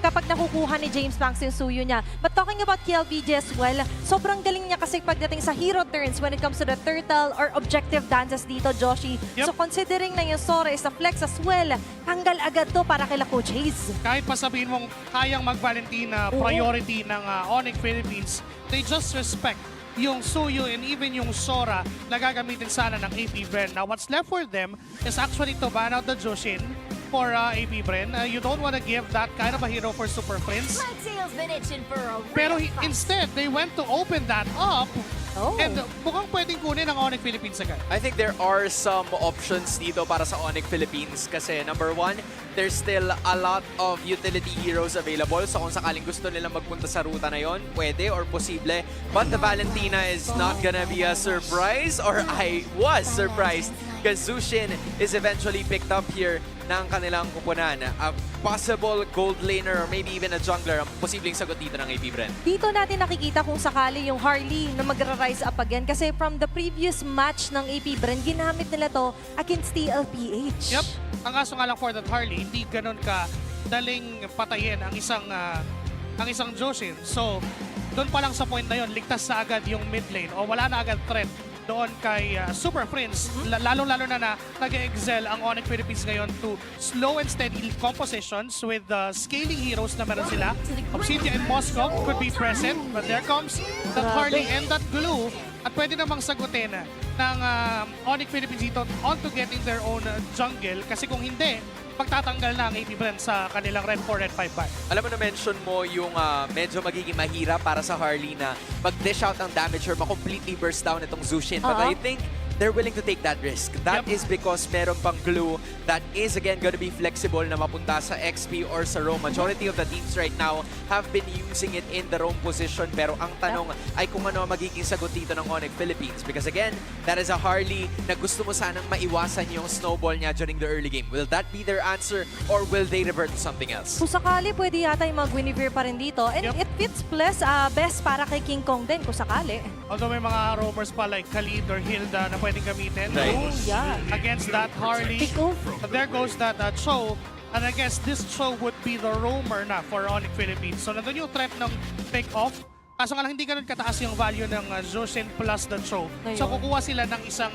kapag nakukuha ni James Banks yung suyo niya. But talking about KLVJ as well, sobrang galing niya kasi pagdating sa hero turns when it comes to the turtle or objective dances dito, Joshi. Yep. So considering na yung Sora is a flex as well, tanggal agad to para kila Coach Hayes. Kahit pa sabihin mong kayang mag-Valentina priority ng ONIC Philippines, they just respect yung Suyo and even yung Sora na gagamitin sana ng APBR. Now, what's left for them is actually to ban out the Jushin for APBR. You don't want to give that kind of a hero for Super Prince. Pero instead, they went to open that up. And mukhang pwedeng kunin ng ONIC Philippines agad. I think there are some options dito para sa ONIC Philippines kasi number one, there's still a lot of utility heroes available. So kung sakaling gusto nila magpunta sa ruta na yon, pwede or posible. But the Valentina is not gonna be a surprise, or I was surprised because Zushin is eventually picked up here ng kanilang kupunan. A possible gold laner or maybe even a jungler ang posibleng sagot dito ng APBR. Dito natin nakikita kung sakali yung Harley na magra-rise up again kasi from the previous match ng APBR, ginamit nila to against TLPH. Yep. Ang kaso nga lang for that Harley, hindi ganun ka daling patayin ang isang Jushin. So, doon pa lang sa point na yon, ligtas na agad yung mid lane o wala na agad threat doon kay Super Prince. Lalo-lalo na nag-excel ang ONIC Philippines ngayon to slow and steady compositions with the scaling heroes na meron sila. Obsidian and Moscow could be present, but there comes that Harley and that Glue at pwede namang sagutin ng ONIC Philippines dito onto getting their own jungle kasi kung hindi, pagtatanggal na ang APBR sa kanilang Red 4, Red 5 ban. Alam mo, na-mention mo yung medyo magiging mahirap para sa Harley na mag-dish out ang damage or ma-completely burst down itong Zushin. But I think they're willing to take that risk. That is because meron pang Glue that is again going to be flexible na mapunta sa XP or sa roam. Majority of the teams right now have been using it in the roam position. Pero ang tanong ay kung ano magiging sagot dito ng ONIC Philippines. Because again, that is a Harley na gusto mo sanang maiwasan yung snowball niya during the early game. Will that be their answer or will they revert to something else? Kung sakali, pwede yata yung mag-Guinevere pa rin dito. And it fits best para kay King Kong din kung sakali. Although may mga roamers pa like Khalid or Hilda na pwedeng gamitin. Oh, yeah. Against that Harley. Pick off. There goes that Cho. And I guess this Cho would be the roamer na for ONIC Philippines. So nandun yung threat ng pick off. Kaso nga lang hindi ganun kataas yung value ng Jushin plus the Cho. So kukuha sila ng isang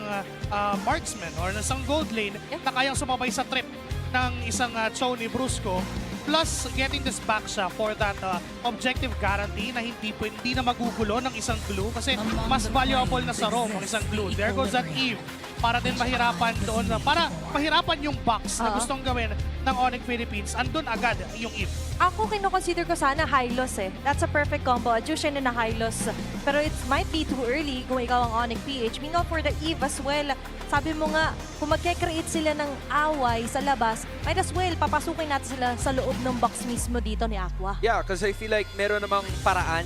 marksman or ng isang gold lane na kayang sumabay sa trip ng isang Cho ni Brusco. Plus getting this back siya for that objective guarantee na hindi na magugulo ng isang Glue kasi mas valuable na sa roam ang isang Glue. There goes that Eve para din mahirapan doon, para mahirapan yung box na gustong gawin ng ONIC Philippines. Andun agad yung Eve. Ako kino-consider ko sana high loss eh. That's a perfect combo. A Jushin and a high loss. Pero it might be too early kung ikaw ang ONIC PH. Meanwhile for the Eve as well, sabi mo nga, kung magke-create sila ng away sa labas, might as well, papasukin natin sila sa loob ng box mismo dito ni Aqua. Yeah, because I feel like meron namang paraan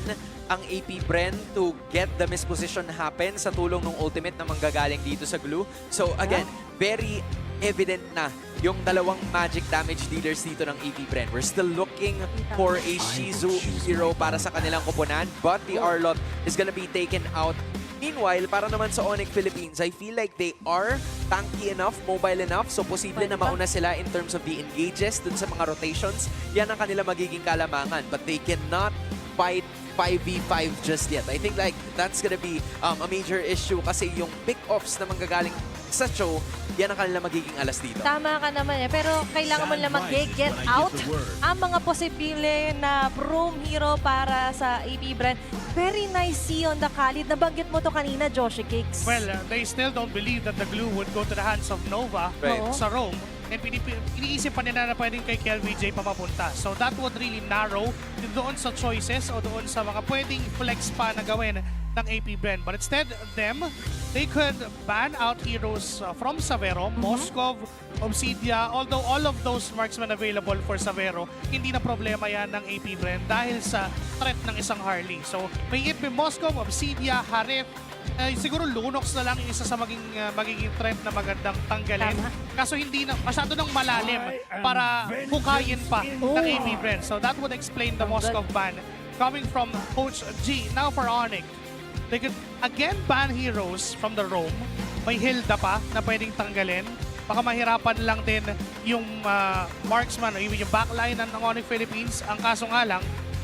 ang APBR to get the misposition happen sa tulong ng ultimate na manggagaling dito sa Glue. So again, very evident na yung dalawang magic damage dealers dito ng APBR. We're still looking for a Shizu hero para sa kanilang kupunan, but the Arlot is gonna be taken out. Meanwhile, para naman sa ONIC Philippines, I feel like they are tanky enough, mobile enough, so posible na mauna sila in terms of the engages dun sa mga rotations. Yan ang kanila magiging kalamangan, but they cannot fight 5v5 just yet. I think like that's gonna be a major issue kasi yung pick-offs na manggagaling sa Cho, yan ang kanila magiging alas dito. Tama ka naman eh, pero kailangan mo lang mag-get out ang mga posible na roam hero para sa APBR. Very nice see on the Khalid. Nabanggit mo to kanina, Joshi Cakes. Well, they still don't believe that the Glue would go to the hands of Nova sa roam. And iniisip pa nila na pwedeng kay KLVJ pa mapunta. So that would really narrow doon sa choices o doon sa mga pwedeng flex pa na gawin ng APBR. But instead, they could ban out heroes from Savero, Moscow, Obsidia, although all of those marksmen available for Savero, hindi na problema yan ng APBR dahil sa threat ng isang Harley. So may it be Moscow, Obsidia, Harif, siguro Lunox na lang yung isa sa magiging threat na magandang tanggalin. Kaso hindi na, masyado nang malalim para hukayin pa ng APBR. So that would explain the Moscow ban coming from Coach G. Now for ONIC, they could again ban heroes from the roam. May Hilda pa na pwedeng tanggalin. baka mahirapan lang din yung marksman o even yung backline ng ONIC Philippines. Ang kaso nga lang,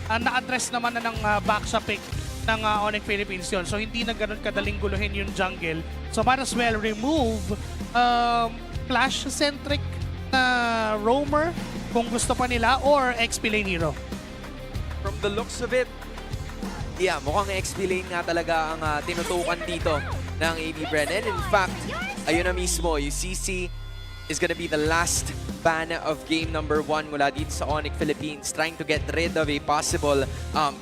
na-address naman na ng backsha pick ng ONIC Philippines yun. So hindi na ganun kadaling guluhin yung jungle. So might as well remove flash-centric na roamer kung gusto pa nila or XP lane hero. From the looks of it, yeah, mukhang XP lane nga talaga ang tinutukan dito ng APBR. And in fact, ayun na mismo, yung CC is gonna be the last ban of game number 1 mula dito sa ONIC Philippines, trying to get rid of a possible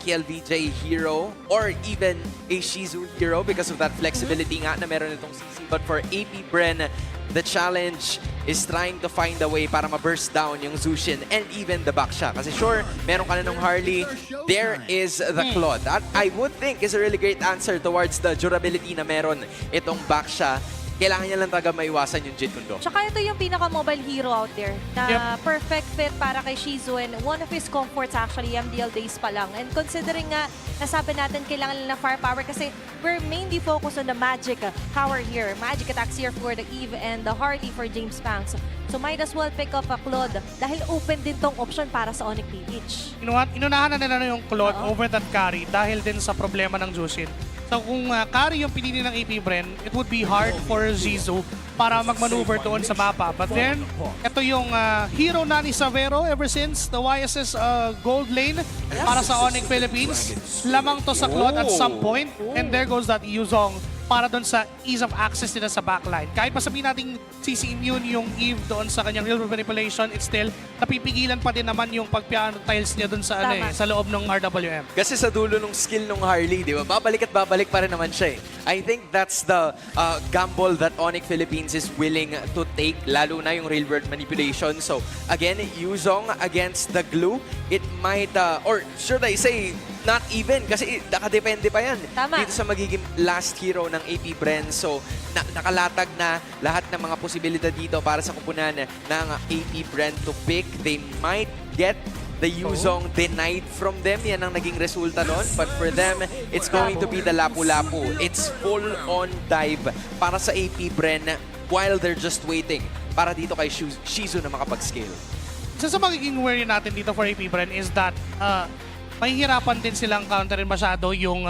KLVJ hero or even a Shizu hero because of that flexibility nga na meron itong CC. But for APBR, the challenge is trying to find a way para ma-burst down yung Zushin and even the Baksha. Kasi sure, meron ka na ng Harley, there is the Claude. That I would think is a really great answer towards the durability na meron itong Baksha. Kailangan niya lang talaga maiwasan yung Jit Kundo. Tsaka ito yung pinaka-mobile hero out there na perfect fit para kay Shizu and one of his comforts actually MDL days pa lang. And considering nga, nasabi natin kailangan nila firepower kasi we're mainly focused on the magic power here. Magic attacks here for the Eve and the Harley for James Pangs. So might as well pick up a Claude dahil open din tong option para sa ONIC PH. You know what? Inunahan na nila yung Claude over that carry dahil din sa problema ng Jushin. So kung carry yung pinili ng APBR, it would be hard for Zizu para mag-maneuver doon sa mapa. But then, ito yung hero na ni Savero ever since the YSS gold lane para sa ONIC Philippines. Lamang to sa Claude at some point. And there goes that Yuzong para doon sa ease of access nila sa backline. Kahit pa sabihin natin CC immune yung Eve doon sa kanyang real manipulation, it's still napipigilan pa din naman yung pagpiano tiles niya doon sa, sa loob ng RWM. Kasi sa dulo ng skill ng Harley, di ba? Babalik at babalik pa rin naman siya eh. I think that's the gamble that ONIC Philippines is willing to take, lalo na yung real world manipulation. So again, Yuzong against the glue, it might, or should I say, not even, kasi nakadepende pa yan. Tama. Dito sa magiging last hero ng APBR. So, nakalatag na lahat ng mga posibilidad dito para sa kupunan ng APBR to pick. They might get the Yuzong denied from them. Yan ang naging resulta nun. But for them, it's going to be the lapu-lapu. It's full-on dive para sa APBR while they're just waiting para dito kay Shizu na makapag-scale. Isa sa magiging worry natin dito for APBR is that mahihirapan din silang counterin masyado yung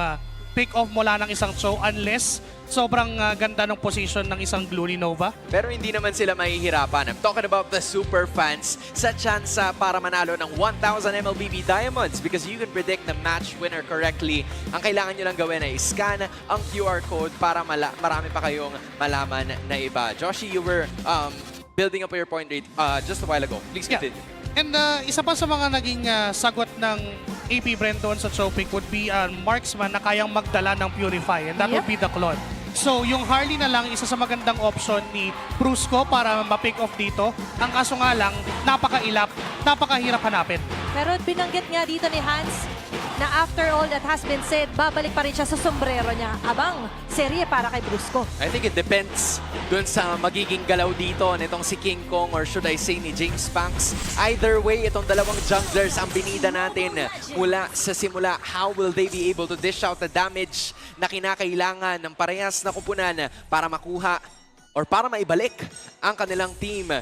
pick-off mula ng isang Cho unless sobrang ganda ng position ng isang Gloomy Nova. Pero hindi naman sila mahihirapan. I'm talking about the super fans sa chance para manalo ng 1,000 MLBB Diamonds because you can predict the match winner correctly. Ang kailangan nyo lang gawin ay scan ang QR code para marami pa kayong malaman na iba. Joshi, you were building up your point rate just a while ago. Please continue. And isa pa sa mga naging sagot ng APBR doon sa Tropic would be marksman na kayang magdala ng Purify and that would be the Claude. So yung Harley na lang, isa sa magandang option ni Brusco para ma-pick off dito. Ang kaso nga lang, napakailap, napakahirap hanapin. Pero binanggit nga dito ni Hans na after all that has been said, babalik pa rin siya sa sombrero niya. Abang, serye para kay Brusco. I think it depends dun sa magiging galaw dito nitong si King Kong or should I say ni James Pangs. Either way, itong dalawang junglers ang binida natin mula sa simula. How will they be able to dish out the damage na kinakailangan ng parehas na kupunan para makuha or para maibalik ang kanilang team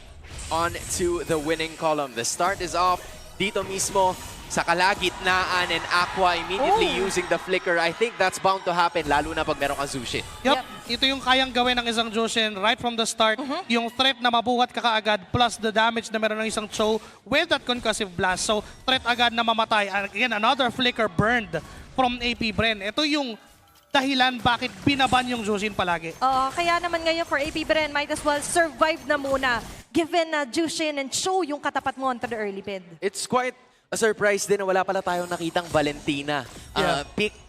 on to the winning column. The start is off dito mismo sa kalagitnaan and Aqua immediately using the flicker. I think that's bound to happen lalo na pag meron kang Zushin. Yep. Ito yung kayang gawin ng isang Jushin right from the start. Yung threat na mabuhat ka kaagad plus the damage na meron ng isang Cho with that concussive blast. So threat agad na mamatay. And again, another flicker burned from APBR. Ito yung dahilan bakit binaban yung Jushin palagi. Kaya naman ngayon for APBR, might as well survive na muna given na Jushin and Cho yung katapat mo onto the early bid. It's quite a surprise din na wala pala tayong nakitang Valentina. Picked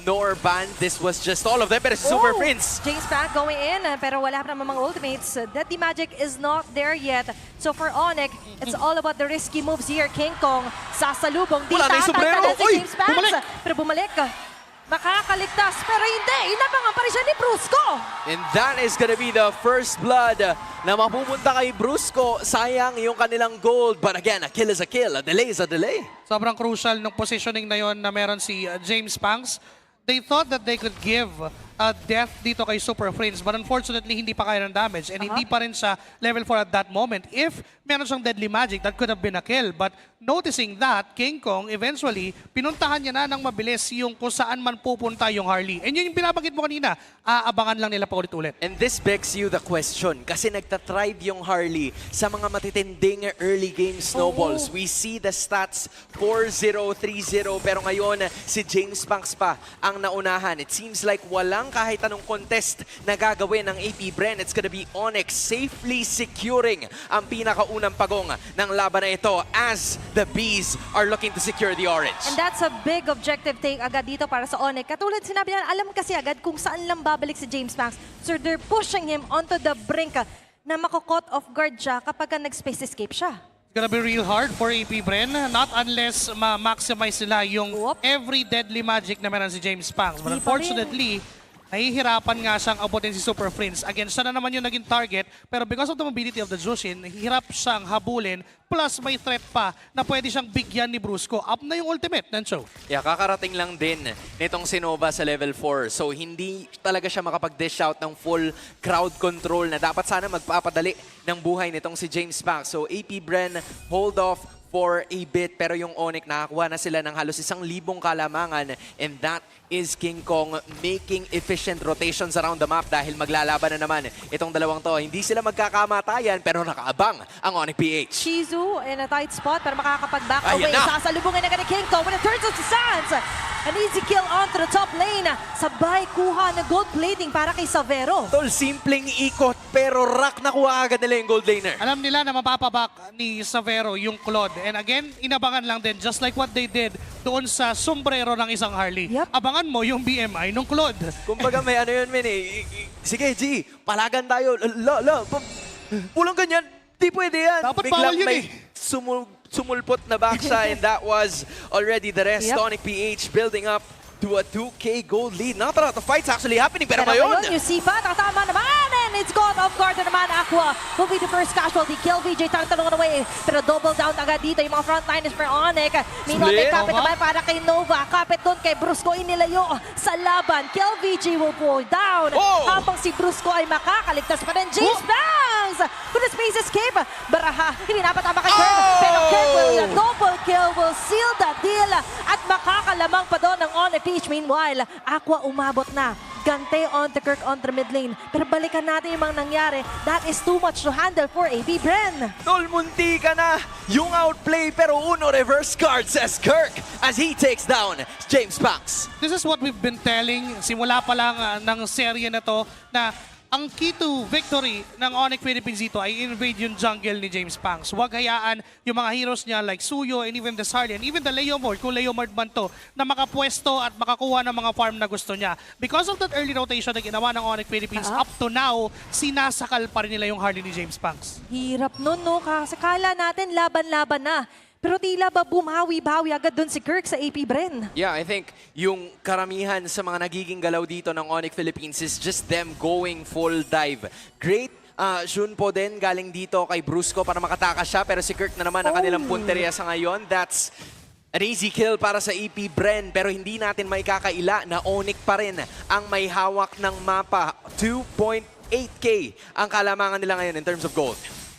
nor banned. This was just all of them, pero Super Prince. James Pangs going in, pero wala pa naman mga ultimates. That the magic is not there yet. So for ONIC, it's all about the risky moves here. King Kong, sasalubong. Di Wala na yung sombrero. si James Pangs. Pero bumalik. Makakaligtas, pero hindi. Inabangan pa rin siya ni Brusco. And that is gonna be the first blood na mapupunta kay Brusco. Sayang yung kanilang gold. But again, a kill is a kill. A delay is a delay. Sobrang crucial ng positioning na yon na meron si James Pangs. They thought that they could give death dito kay Super Friends. But unfortunately, hindi pa kaya ng damage. And hindi pa rin siya level 4 at that moment. If meron siyang deadly magic, that could have been a kill. But noticing that, King Kong, eventually, pinuntahan niya na ng mabilis yung kung saan man pupunta yung Harley. And yun yung binabanggit mo kanina, aabangan lang nila pa ulit-ulit. And this begs you the question, kasi nagtatrive yung Harley sa mga matitinding early game snowballs. We see the stats 4-0, 3-0, pero ngayon si James Banks pa ang naunahan. It seems like walang kahit anong contest na gagawin ng AP Bren. It's gonna be ONIC safely securing ang pinakaunang pagong ng laban na ito as the Bees are looking to secure the orange. And that's a big objective take agad dito para sa ONIC. Katulad sinabi niya, alam kasi agad kung saan lang babalik si James Banks. So they're pushing him onto the brink na mako-caught off guard siya kapag nag-space escape siya. It's gonna be real hard for AP Bren, not unless ma-maximize nila yung every deadly magic na meron si James Banks. But unfortunately, nahihirapan nga siyang abutin si Super Friends. Again, siya na naman yung naging target, pero because of the mobility of the Jushin, hirap siyang habulin, plus may threat pa na pwede siyang bigyan ni Brusco. Up na yung ultimate ng show. Yeah, kakarating lang din nitong si Nova sa level 4. So hindi talaga siya makapag-dish out ng full crowd control na dapat sana magpapadali ng buhay nitong si James Banks. So AP Bren, hold off for a bit, pero yung ONIC nakakuha na sila ng halos 1,000 kalamangan, and that is King Kong making efficient rotations around the map dahil maglalaban na naman itong dalawang to. Hindi sila magkakamatayan pero nakaabang ang ONIC PH. Shizu in a tight spot para makakapag-back away. Ayan na. Sasalubungin na ni King Kong when it turns out to Sands. An easy kill onto the top lane. Sabay kuha ng gold plating para kay Savero. Tol, simpleng ikot pero rock na kuha agad nila yung gold laner. Alam nila na mapapabak ni Savero yung Claude. And again, inabangan lang din, just like what they did doon sa sombrero ng isang Harley. Yep. Abangan mo yung BMI ng Claude. Kumbaga may ano yun, men eh. Sige, G, palagan tayo. Pulang ganyan. Di pwede yan. Dapat Biglang bawal yun may eh. sumulpot na back siya and that was already the rest. Yep. ONIC PH building up to a 2K gold lead. Not a lot of fights actually happening, pero Pero ngayon, yung sipa, tatama naman, and it's caught off guard na naman. Aqua will be the first casualty. Kill VJ, talong away, pero double down agad dito yung mga frontliners for ONIC. Meanwhile, may kapit naman para kay Nova. Kapit doon kay Brusco, inilayo sa laban. Kill VJ will go down. Habang si Brusco ay makakaligtas pa rin. James Banks with a space escape. Baraha, hindi napatama kay Kirk. Pero Kirk will double kill, will seal the deal. At makakalamang pa doon ng ONIC PH. Meanwhile, Aqua umabot na. Gante onto Kirk onto mid lane. Pero balikan natin yung mga nangyari. That is too much to handle for AP Bren. Tol, munti ka na. Yung outplay, pero uno reverse card says Kirk as he takes down James Banks. This is what we've been telling simula pa lang ng serye na to na ang key to victory ng ONIC Philippines dito ay invade yung jungle ni James Banks. Huwag hayaan yung mga heroes niya like Suyo and even the Sarli and even the Leomord, kung Leomord man to, na makapwesto at makakuha ng mga farm na gusto niya. Because of that early rotation na ginawa ng ONIC Philippines, up to now, sinasakal pa rin nila yung Harley ni James Banks. Hirap nun, no? Kasi kala natin laban-laban na. Pero tila ba bumawi-bawi agad dun si Kirk sa AP Bren? Yeah, I think yung karamihan sa mga nagiging galaw dito ng ONIC Philippines is just them going full dive. Great Shun po din galing dito kay Brusco para makatakas siya, pero si Kirk na naman ang kanilang punteriya sa ngayon. That's an easy kill para sa AP Bren, pero hindi natin maikakaila na ONIC pa rin ang may hawak ng mapa. 2.8K ang kalamangan nila ngayon in terms of gold.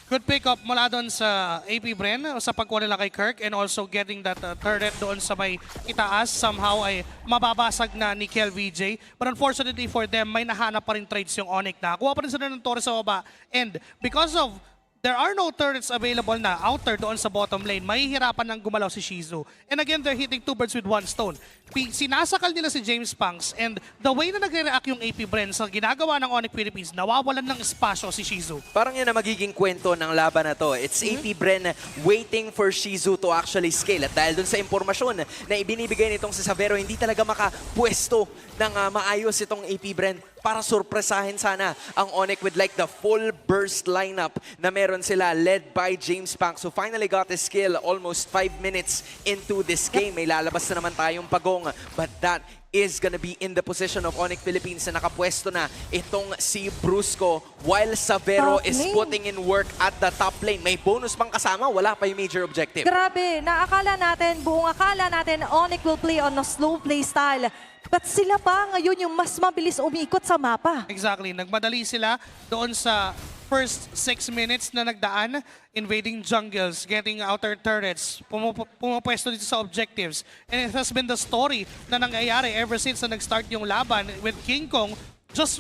Good pick up mula doon sa AP Bren sa pagkuha nila kay Kirk and also getting that turret doon sa may itaas. Somehow ay mababasag na ni Kel VJ. But unfortunately for them, may nahanap pa rin trades yung ONIC na. Kuha pa rin sila ng Torres sa baba. And because of there are no turrets available na outer doon sa bottom lane, mahihirapan nang gumalaw si Shizu. And again, they're hitting two birds with one stone. Sinasakal nila si James Banks and the way na nagre-react yung AP Bren sa ginagawa ng ONIC Philippines, nawawalan ng espasyo si Shizu. Parang yun na magiging kwento ng laban na to. It's AP Bren waiting for Shizu to actually scale. At dahil dun sa impormasyon na ibinibigay nitong si Savero, hindi talaga makapwesto ng maayos itong AP Bren para surpresahin sana ang ONIC with like the full burst lineup na meron sila led by James Banks, who finally got his kill almost 5 minutes into this game. May lalabas na naman tayong pagong, but that is gonna be in the position of ONIC Philippines na nakapwesto na itong si Brusco while Savero is putting in work at the top lane. May bonus pang kasama, wala pa yung major objective. Grabe, buong akala natin ONIC will play on a slow play style. But sila pa ngayon yung mas mabilis umikot sa mapa. Exactly. Nagmadali sila doon sa first 6 minutes na nagdaan, invading jungles, getting outer turrets, pumapwesto dito sa objectives. And it has been the story na nangyayari ever since na nag-start yung laban with King Kong, just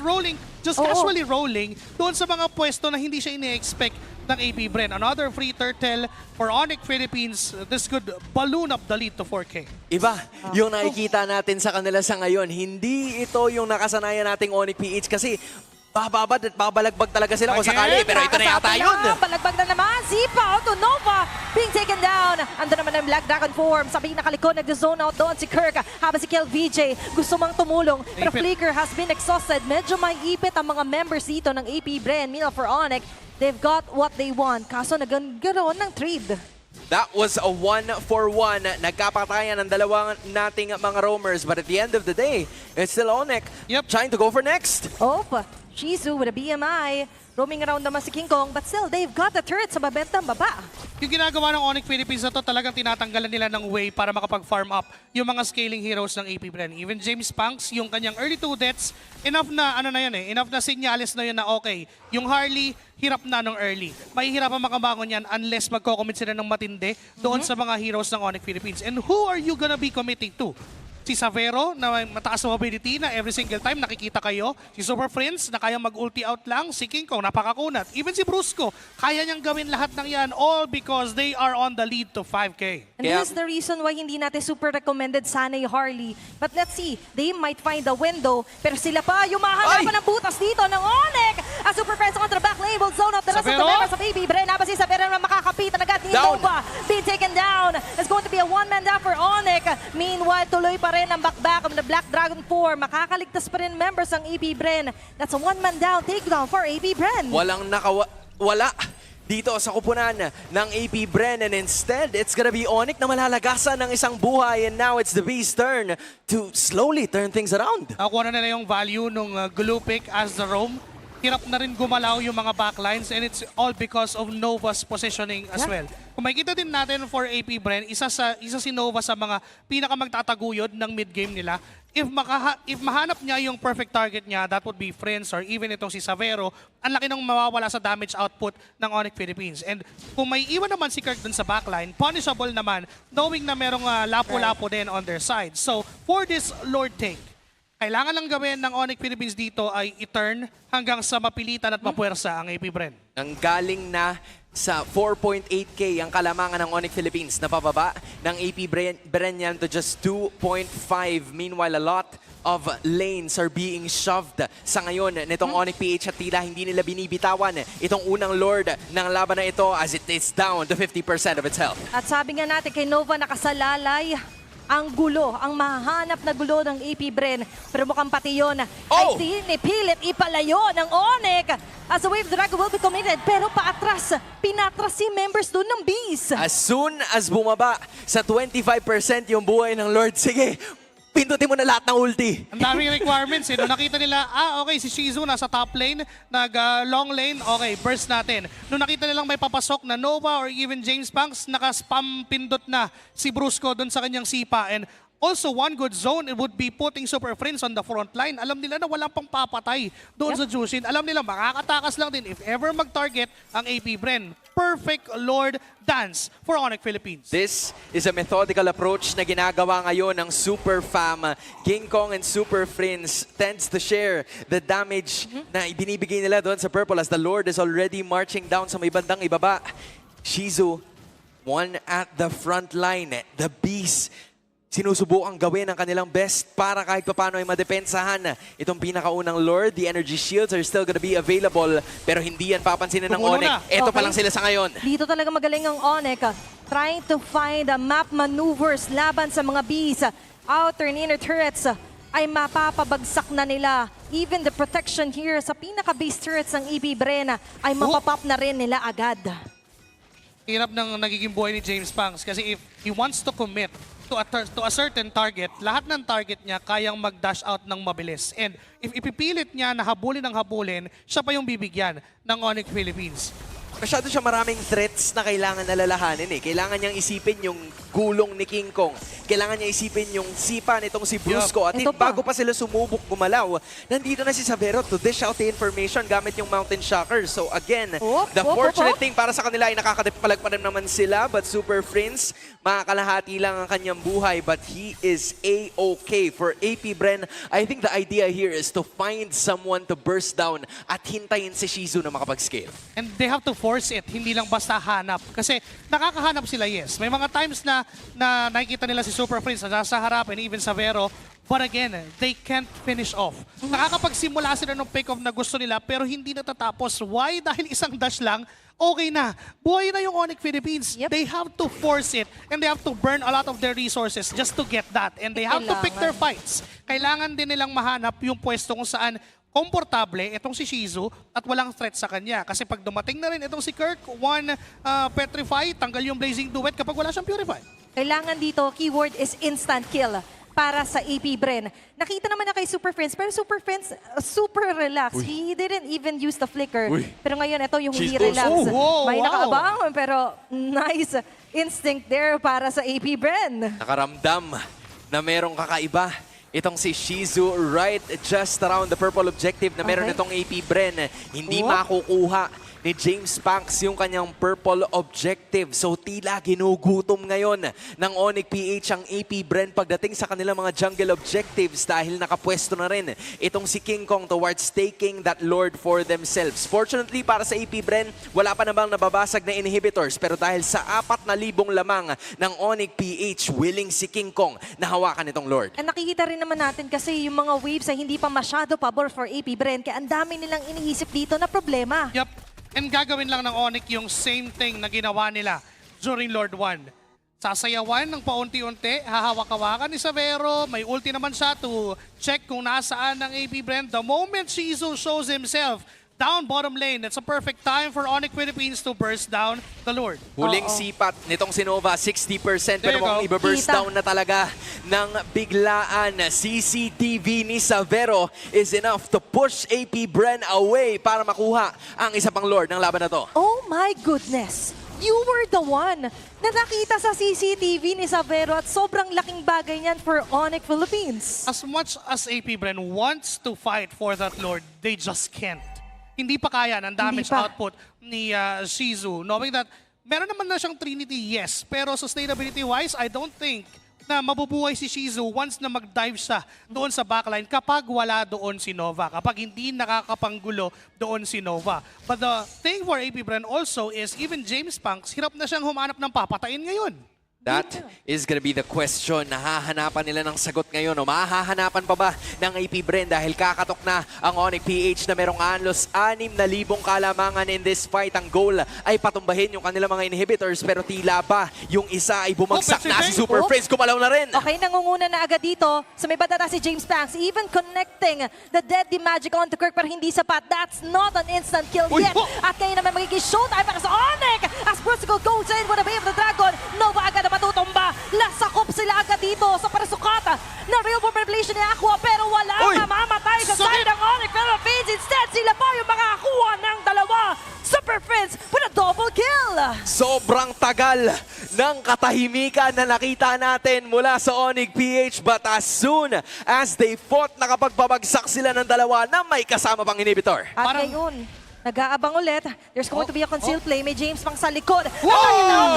casually rolling doon sa mga pwesto na hindi siya ini-expect ng APBR. Another free turtle for ONIC Philippines. This could balloon up the lead to 4K. Iba, yung nakikita natin sa kanila sa ngayon, hindi ito yung nakasanayan nating ONIC PH kasi bababad at babalagbag talaga sila kung sakali. Pero ito na yata yun. Balagbag na naman. Zipa to Nova being taken down. Ando naman ang Black Dragon form. Sabi nakalikod, nag-zone out doon si Kirk. Habang si KLVJ gusto mang tumulong. Pero Flicker has been exhausted. Medyo may ipit ang mga members dito ng APBR. Meanwhile for ONIC, they've got what they want. Kaso nagkaroon ng trade. That was a 1-for-1. Nagkapatayan ng dalawang nating mga roamers. But at the end of the day, it's still ONIC trying to go for next. Shizu with a BMI. Roaming around naman si King Kong, but still, they've got the turret sa babentang baba. Yung ginagawa ng ONIC Philippines na to, talagang tinatanggalan nila ng way para makapag-farm up yung mga scaling heroes ng APBR. Even James Punks, yung kanyang early 2 deaths, enough na, enough na sinyales na yun na okay. Yung Harley, hirap na nung early. Mahihirapan makabangon yan unless magko-commit sila ng matindi doon sa mga heroes ng ONIC Philippines. And who are you gonna be committing to? Si Savero na may mataas na mobility na every single time nakikita kayo. Si Super Friends na kaya mag-ulti out lang. Si King Kong napakakunat. Even si Brusco, kaya niyang gawin lahat ng yan all because they are on the lead to 5K. And this is the reason why hindi natin super recommended sana yung Harley. But let's see, they might find a window. Pero sila pa yung mahanapan ng butas dito ng ONIC. A Super Friends on the back label zone of the rest of the members of APBR. Naba si Savero na makakapitan agad ni Nova. Being taken down. It's going to be a one-man down for ONIC. Meanwhile, tuloy pa rin ang back of the Black Dragon 4. Makakaligtas pa rin members ng APBR. That's a one-man down takedown for APBR. Wala dito sa kupunan ng APBR, and instead, it's gonna be ONIC na malalagasan ng isang buhay, and now it's the Beast's turn to slowly turn things around. Nakuha na nila yung value nung glue pick as the roam. Hirap na rin gumalaw yung mga backlines, and it's all because of Nova's positioning as well. Kung makikita din natin for APBR, isa si Nova sa mga pinakamagtataguyod ng mid-game nila. If mahanap niya yung perfect target niya, that would be Friends or even itong si Savero, ang laki nang mawawala sa damage output ng ONIC Philippines. And kung may iwan naman si Kirk dun sa backline, punishable naman, knowing na merong lapo-lapo din on their side. So, for this Lord take, kailangan lang gawin ng ONIC Philippines dito ay i-turn hanggang sa mapilitan at mapuwersa ang APBR. Ang galing na sa 4.8K ang kalamangan ng ONIC Philippines na pababa ng APBR yan to just 2.5. Meanwhile, a lot of lanes are being shoved sa ngayon nitong ONIC PH at tila hindi nila binibitawan itong unang Lord ng laban na ito as it is down to 50% of its health. At sabi nga natin kay Nova nakasalalay ang gulo, ang mahanap na gulo ng APBR. Pero mukhang pati yun ay pinipilit ipalayo ng ONIC as the Wave Dragon will be committed. Pero paatras, pinatras si members doon ng Beast. As soon as bumaba sa 25% yung buhay ng Lord, sige, pindutin mo na lahat ng ulti. Ang daming requirements. Nung nakita nila, okay, si Shizu nasa top lane, long lane, okay, burst natin. Nung nakita nilang may papasok na Nova or even James Punks, naka-spam pindot na si Brusco doon sa kanyang sipa. And also, one good zone, it would be putting Super Friends on the front line. Alam nila na walang pang papatay doon sa Jushin. Alam nila, makakatakas lang din if ever mag-target ang APBR. Perfect Lord dance for ONIC Philippines. This is a methodical approach na ginagawa ngayon ng Super Fam. King Kong and Super Friends tends to share the damage na ibinibigay nila doon sa Purple as the Lord is already marching down sa may bandang ibaba. Shizu, one at the front line. The Beast, sinusubukang gawin ang kanilang best para kahit paano ay madepensahan itong pinakaunang Lord. The energy shields are still gonna be available pero hindi yan papansinin ng ONIC. Ito pa lang sila sa ngayon. Dito talaga magaling ang ONIC. Trying to find map maneuvers laban sa mga Bees. Outer and inner turrets ay mapapabagsak na nila. Even the protection here sa pinaka-base turrets ng APBR ay mapapop na rin nila agad. Hirap ng nagiging buhay ni James Punks kasi if he wants to commit to a certain target, lahat ng target niya kayang mag-dash out ng mabilis. And if ipipilit niya na habulin ang habulin, siya pa yung bibigyan ng ONIC Philippines. masyado siya maraming threats na kailangan nalalahanin eh. Kailangan niyang isipin yung gulong ni King Kong. Kailangan niya isipin yung sipa nitong si Brusco. At Ito pa. bago pa sila sumubok gumalaw, nandito na si Xavero to dish out the information gamit yung Mountain Shocker. So again, the fortunate thing para sa kanila ay nakakadipalag pa rin naman sila. But Super Prince, makakalahati lang ang kanyang buhay. But he is A-okay. For AP Bren, I think the idea here is to find someone to burst down at hintayin si Shizu na makapag-scale. And they have to force it, hindi lang basta hanap. Kasi nakakahanap sila, yes. May mga times na nakikita nila si Super Prince na nasa harap and even Xavero. But again, they can't finish off. Nakakapagsimula sila ng pick-off na gusto nila pero hindi natatapos. Why? Dahil isang dash lang, okay na. Buhay na yung ONIC Philippines. Yep. They have to force it and they have to burn a lot of their resources just to get that. And they have to pick their fights. Kailangan din nilang mahanap yung pwesto kung saan komportable itong si Shizu at walang threat sa kanya. Kasi pag dumating na rin itong si Kirk, Petrify, tanggal yung Blazing Duet kapag wala siyang Purify. Kailangan dito, keyword is instant kill para sa AP Bren. Nakita naman na kay Super Friends, pero Super Friends, super relaxed. He didn't even use the flicker. Pero ngayon, ito yung hindi relax. May nakaabang, pero nice instinct there para sa AP Bren. Nakaramdam na merong kakaiba. Itong si Shizu right just around the purple objective na meron itong AP Bren. Hindi makukuha ni James Panks yung kanyang purple objective. So tila ginugutom ngayon ng ONIC PH ang AP Bren pagdating sa kanilang mga jungle objectives dahil nakapwesto na rin itong si King Kong towards taking that Lord for themselves. Fortunately para sa AP Bren, wala pa namang nababasag na inhibitors pero dahil sa 4,000 lamang ng ONIC PH, willing si King Kong na hawakan itong Lord. At nakikita rin naman natin kasi yung mga waves ay hindi pa masyado pabor for AP Bren kaya ang dami nilang iniisip dito na problema. Yup. And gagawin lang ng ONIC yung same thing na ginawa nila during Lord 1. Sasayawan ng paunti-unti, hahawak-hawakan ni Xavero, may ulti naman siya to check kung nasaan ng AP Bren. The moment Shizu shows himself down bottom lane, it's a perfect time for ONIC Philippines to burst down the Lord. Huling sipat nitong si Nova, 60%. Pero mukhang iba-burst down na talaga ng biglaan. CCTV ni Xavero is enough to push AP Bren away para makuha ang isa pang Lord ng laban na to. Oh my goodness! You were the one na nakita sa CCTV ni Xavero at sobrang laking bagay niyan for ONIC Philippines. As much as AP Bren wants to fight for that Lord, they just can't. Hindi pa kaya ng damage output ni Shizu. Knowing that meron naman na siyang Trinity, yes. Pero sustainability-wise, I don't think na mabubuhay si Shizu once na mag-dive siya doon sa backline kapag wala doon si Nova. Kapag hindi nakakapanggulo doon si Nova. But the thing for AP Bren also is even James Panks, hirap na siyang humanap ng papatayin ngayon. That is gonna be the question. Nahahanapan nila ng sagot ngayon o mahahanapan pa ba ng AP Bren dahil kakatok na ang ONIC PH na merong anlos 6,000 kalamangan in this fight. Ang goal ay patumbahin yung kanilang mga inhibitors pero tila ba yung isa ay bumagsak na si Super Prince. Kumalaw na rin. Okay, nangunguna na agad dito. Sa may batata si James Panks, even connecting the Deadly Magic onto Kirk pero hindi sapat. That's not an instant kill yet. At ngayon naman magiging showtime para sa ONIC as Brusco goes in with a Way of the Dragon. Nova agad na matutumba. Lasakop sila agad dito sa parasukata na real world revelation ni Aqua pero wala mamamatay sa side ng ONIC Philippines. Instead, sila pa yung makakakuha ng dalawa. Super Friends with a double kill. Sobrang tagal ng katahimikan na nakita natin mula sa ONIC PH but as soon as they fought, nakapagbabagsak sila ng dalawa na may kasama pang inhibitor. At ngayon, nag-aabang ulit. There's going to be a concealed play. May James pang sa likod.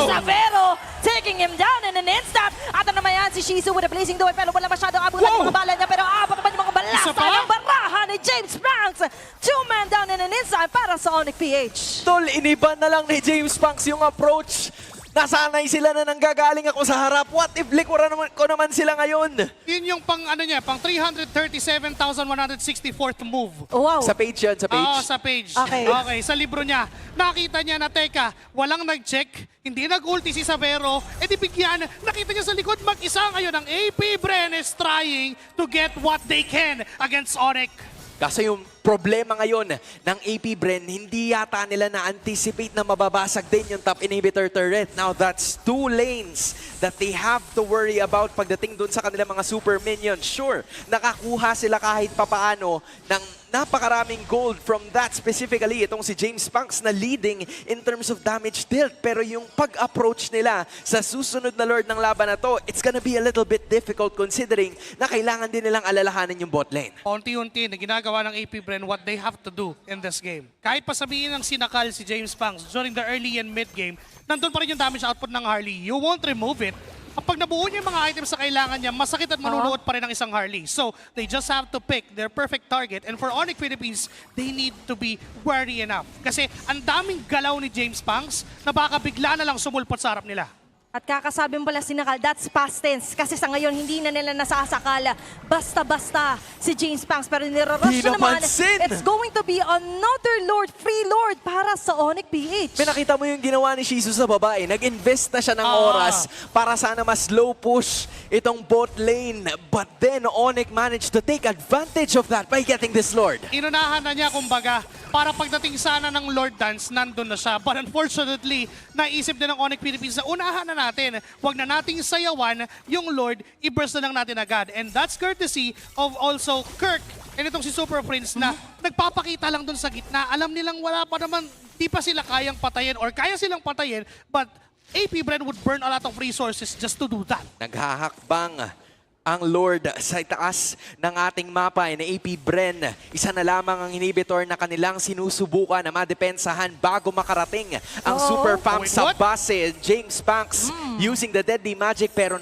Xavero taking him down in an instant. At ano naman yan, si Shizu with a blazing duet. Pero wala masyadong abot ng mga bala niya. Pero abot naman yung mga balasa ng baraha ni James Banks. 2-man down in an instant para sa ONIC PH. Tol, iniba na lang ni James Panks yung approach. Nasanay sila na nanggagaling ako sa harap. What if likuran ko naman sila ngayon? Yun yung pang 337,164th move. Oh, wow. Sa page yan, sa page. Oo, sa page. Okay. Sa libro niya. Nakita niya na, teka, walang nag-check, hindi nag-ulti si Xavero, di bigyan, nakita niya sa likod mag-isa ngayon. Ang AP Bren is trying to get what they can against ONIC. Kasi yung Problema ngayon ng AP Bren, hindi yata nila na-anticipate na mababasag din yung top inhibitor turret. Now, that's 2 lanes that they have to worry about pagdating dun sa kanilang mga super minions. Sure, nakakuha sila kahit papaano ng napakaraming gold from that specifically. Itong si James Punks na leading in terms of damage dealt. Pero yung pag-approach nila sa susunod na Lord ng laban na to, it's gonna be a little bit difficult considering na kailangan din nilang alalahanin yung bot lane. Unti-unti na ginagawa ng AP Bren what they have to do in this game. Kahit pa sabihin ng sinakal si James Punks during the early and mid game, nandun pa rin yung damage output ng Harley. You won't remove it. Kapag nabuo niya yung mga items sa kailangan niya, masakit at manunuot pa rin ang isang Harley. So, they just have to pick their perfect target. And for ONIC Philippines, they need to be wary enough. Kasi ang daming galaw ni James Punks na baka bigla na lang sumulpot sa harap nila. At kakasabi mo pala sinakal, that's past tense. Kasi sa ngayon, hindi na nila nasasakal basta-basta si James Punks. Pero nilarush na naman, it's going to be another Lord, free Lord para sa ONIC PH. May nakita mo yung ginawa ni Shizu sa babae. Nag-invest na siya ng oras para sana mas slow push itong bot lane. But then, ONIC managed to take advantage of that by getting this Lord. Inunahan na niya, kumbaga, para pagdating sana ng Lord Dance, nandun na siya. But unfortunately, naisip din ng ONIC Philippines na unahan na natin. Huwag na nating sayawan yung Lord, i-burst na lang natin agad. And that's courtesy of also Kirk and itong si Super Prince na nagpapakita lang dun sa gitna. Alam nilang wala pa naman, di pa sila kayang patayin or kaya silang patayin, but AP Bren would burn a lot of resources just to do that. Naghahakbang ang Lord sa itaas ng ating mapa na AP Bren. Isa na lamang ang inhibitor na kanilang sinusubukan na madepensahan bago makarating ang Super Fam sa base. James Punks using the Deadly Magic pero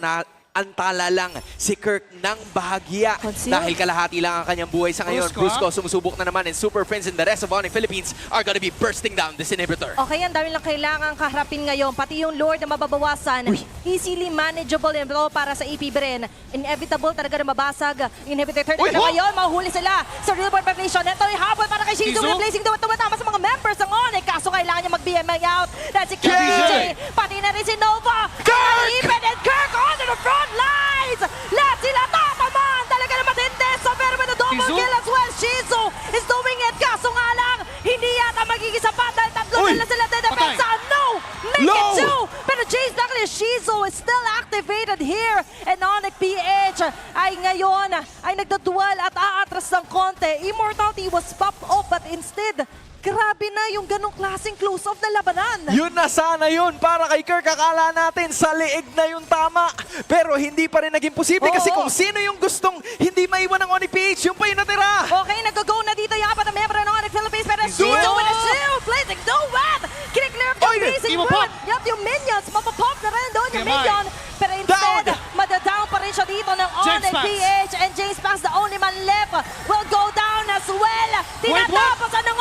antala lang si Kirk ng bahagya. Dahil kalahati lang ang kanyang buhay sa ngayon. Brusco sumusubok na naman and Super Friends and the rest of ONIC Philippines are gonna be bursting down this inhibitor. Okay, ang dami lang kailangan kaharapin ngayon. Pati yung Lord na mababawasan. Easily manageable and low para sa AP Bren. Inevitable talaga na mabasag. Inhibitor third na ngayon. Mahuli sila sa real world population. Ito yung habol para kay Shizu. Replacing tumatama sa mga members ng ONIC. Kaso kailangan niya mag-BMI out. That's si KJ. Pati na rin si Nova. Even and Kirk on the front lines! Let sila tatamaan! Talaga na matindi! So pero may double kill as well. Shizu is doing it. Kaso nga lang, hindi yata magiging sapat dahil tatlo na sila dedepensa. No! Make it two! Pero Jace Duckley, Shizu is still activated here. And ONIC PH ay ngayon ay nagdadual at aatras ng konti. Immortality was popped off but instead, grabe na yung ganong klaseng close-off na labanan. Yun na sana yun para kay Kirk. Akala natin sa leeg na yung tama. Pero hindi pa rin naging posible kasi kung sino yung gustong hindi maiwan ng ONIC PH, yung pa yung natira. Okay, nag-go na dito yung apat na member ng ONIC Philippines. Pero Shizu with a shield, placing no wet. Kiniklear up yung basic run. Yup, yung minions, mapapop na rin doon yung minion. Pero instead, madadown pa rin siya dito ng ONIC PH. And James Punks, the only man left, will go down as well. Tinatapasan ng